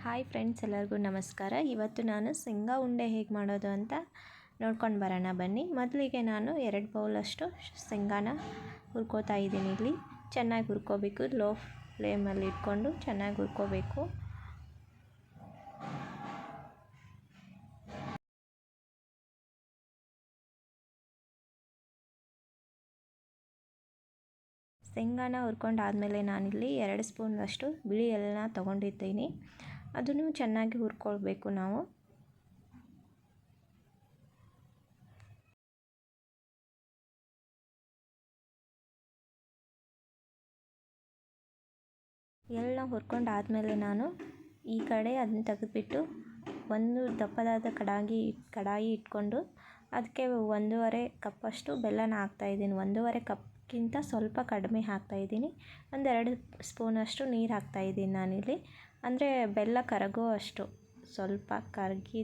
Hi friends, ಎಲ್ಲರಿಗೂ ನಮಸ್ಕಾರ. ಇವತ್ತು ನಾನು ಶೇಂಗಾ ಉಂಡೆ ಹೇಗೆ ಮಾಡೋದು ಅಂತ ನೋಡ್ಕೊಂಡು ಬರೋಣ ಬನ್ನಿ. ಮೊದಲಿಗೆ ನಾನು 2 ಬೌಲಷ್ಟು ಶೇಂಗಾನ ಹುರ್ಕೋತಾ ಇದ್ದೀನಿ. ಇಲ್ಲಿ ಚೆನ್ನಾಗಿ ಹುರ್ಕೋಬೇಕು. ಲೋ ಫ್ಲೇಮಲ್ಲಿ ಇಟ್ಕೊಂಡು ಚೆನ್ನಾಗಿ ಹುರ್ಕೋಬೇಕು. ಶೇಂಗಾನ ಹುರ್ಕೊಂಡಾದಮೇಲೆ ನಾನಿಲ್ಲಿ 2 ಸ್ಪೂನಷ್ಟು ಬಿಳಿ ಎಳ್ಳನ್ನ ತೊಗೊಂಡಿದ್ದೀನಿ. ಅದನ್ನು ಚೆನ್ನಾಗಿ ಹುರ್ಕೊಳ್ಬೇಕು ನಾವು. ಎಳ್ಳನ್ನ ಹುರ್ಕೊಂಡಾದಮೇಲೆ ನಾನು ಈ ಕಡೆ ಅದನ್ನ ತೆಗೆದುಬಿಟ್ಟು ಒಂದು ದಪ್ಪದಾದ ಕಡಾಯಿ ಇಟ್ಕೊಂಡು ಅದಕ್ಕೆ 1.5 ಕಪ್ಪಷ್ಟು ಬೆಲ್ಲನ ಹಾಕ್ತಾಯಿದ್ದೀನಿ. 1.5 ಕಪ್ಗಿಂತ ಸ್ವಲ್ಪ ಕಡಿಮೆ ಹಾಕ್ತಾಯಿದ್ದೀನಿ. 2 ಸ್ಪೂನಷ್ಟು ನೀರು ಹಾಕ್ತಾಯಿದ್ದೀನಿ ನಾನಿಲ್ಲಿ. ಅಂದರೆ ಬೆಲ್ಲ ಕರಗೋ ಅಷ್ಟು ಸ್ವಲ್ಪ ಕರಗಿ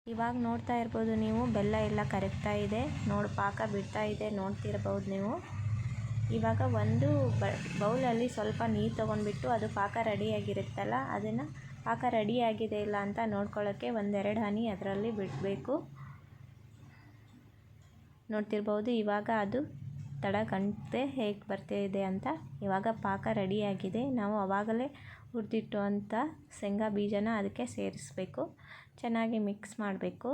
ಇವಾಗ ನೋಡ್ತಾ ಇರ್ಬೋದು ನೀವು, ಬೆಲ್ಲ ಎಲ್ಲ ಕರಗ್ತಾ ಇದೆ. ಪಾಕ ಬಿಡ್ತಾ ಇದೆ, ನೋಡ್ತಿರ್ಬೋದು ನೀವು. ಇವಾಗ ಒಂದು ಬೌಲಲ್ಲಿ ಸ್ವಲ್ಪ ನೀರು ತೊಗೊಂಡ್ಬಿಟ್ಟು ಅದು ಪಾಕ ರೆಡಿಯಾಗಿರುತ್ತಲ್ಲ, ಅದನ್ನು ಪಾಕ ರೆಡಿಯಾಗಿದೆ ಇಲ್ಲ ಅಂತ ನೋಡ್ಕೊಳ್ಳೋಕ್ಕೆ 1-2 ಹನಿ ಅದರಲ್ಲಿ ಬಿಡಬೇಕು. ನೋಡ್ತಿರ್ಬೋದು ಇವಾಗ ಅದು ತಡ ಗಂಟೆ ಹೇಗೆ ಬರ್ತಾಯಿದೆ ಅಂತ. ಇವಾಗ ಪಾಕ ರೆಡಿಯಾಗಿದೆ. ನಾವು ಆವಾಗಲೇ ಹುರಿದಿಟ್ಟು ಅಂತ ಶೇಂಗಾ ಬೀಜನ ಅದಕ್ಕೆ ಸೇರಿಸಬೇಕು. ಚೆನ್ನಾಗಿ ಮಿಕ್ಸ್ ಮಾಡಬೇಕು.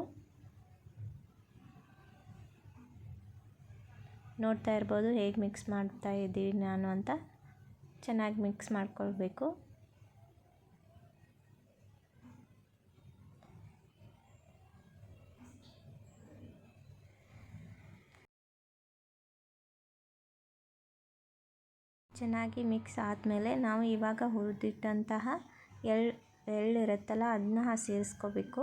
ನೋಡ್ತಾ ಇರ್ಬೋದು ಹೇಗೆ ಮಿಕ್ಸ್ ಮಾಡ್ತಾ ಇದ್ದೀನಿ ನಾನು ಅಂತ. ಚೆನ್ನಾಗಿ ಮಿಕ್ಸ್ ಮಾಡ್ಕೊಳ್ಬೇಕು. ಚೆನ್ನಾಗಿ ಮಿಕ್ಸ್ ಆದಮೇಲೆ ನಾವು ಇವಾಗ ಹುರಿದಿಟ್ಟಂತಹ ಎಳ್ಳಿರುತ್ತಲ್ಲ ಅದನ್ನ ಸೇರಿಸ್ಕೋಬೇಕು.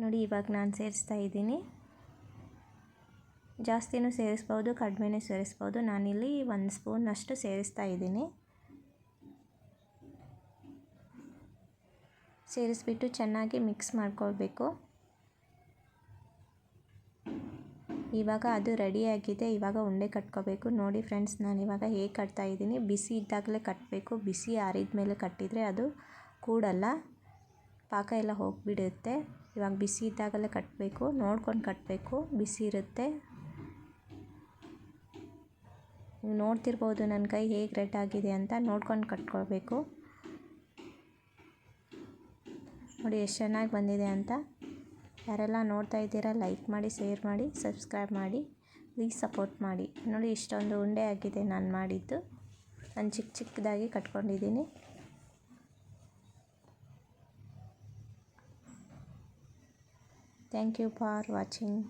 ನೋಡಿ ಇವಾಗ ನಾನು ಸೇರಿಸ್ತಾ ಇದ್ದೀನಿ. ಜಾಸ್ತಿನೂ ಸೇರಿಸ್ಬೋದು, ಕಡಿಮೆನೂ ಸೇರಿಸ್ಬೋದು. ನಾನಿಲ್ಲಿ 1 ಸ್ಪೂನಷ್ಟು ಸೇರಿಸ್ತಾ ಇದ್ದೀನಿ. ಸೇರಿಸ್ಬಿಟ್ಟು ಚೆನ್ನಾಗಿ ಮಿಕ್ಸ್ ಮಾಡ್ಕೊಳ್ಬೇಕು. ಇವಾಗ ಅದು ರೆಡಿಯಾಗಿದೆ. ಇವಾಗ ಉಂಡೆ ಕಟ್ಕೋಬೇಕು. ನೋಡಿ ಫ್ರೆಂಡ್ಸ್, ನಾನಿವಾಗ ಹೇಗೆ ಕಟ್ತಾ ಇದ್ದೀನಿ. ಬಿಸಿ ಇದ್ದಾಗಲೇ ಕಟ್ಟಬೇಕು. ಬಿಸಿ ಆರಿದ ಮೇಲೆ ಕಟ್ಟಿದರೆ ಅದು ಕೂಡಲ್ಲ, ಪಾಕ ಎಲ್ಲ ಹೋಗಿಬಿಡುತ್ತೆ. ಇವಾಗ ಬಿಸಿ ಇದ್ದಾಗಲೇ ಕಟ್ಟಬೇಕು. ನೋಡ್ಕೊಂಡು ಕಟ್ಟಬೇಕು, ಬಿಸಿ ಇರುತ್ತೆ. ನೀವು ನೋಡ್ತಿರ್ಬೋದು ನನ್ನ ಕೈ ಹೇಗೆ ರೆಡ್ ಆಗಿದೆ ಅಂತ. ನೋಡ್ಕೊಂಡು ಕಟ್ಕೊಳ್ಬೇಕು. ನೋಡಿ ಎಷ್ಟು ಚೆನ್ನಾಗಿ ಬಂದಿದೆ ಅಂತ. ಯಾರೆಲ್ಲ ನೋಡ್ತಾ ಇದ್ದೀರಾ ಲೈಕ್ ಮಾಡಿ, ಶೇರ್ ಮಾಡಿ, ಸಬ್ಸ್ಕ್ರೈಬ್ ಮಾಡಿ, ಪ್ಲೀಸ್ ಸಪೋರ್ಟ್ ಮಾಡಿ. ನೋಡಿ ಇಷ್ಟೊಂದು ಉಂಡೆ ಆಗಿದೆ ನಾನು ಮಾಡಿದ್ದು. ನಾನು ಚಿಕ್ಕದಾಗಿ ಕಟ್ಕೊಂಡಿದ್ದೀನಿ. Thank you for watching.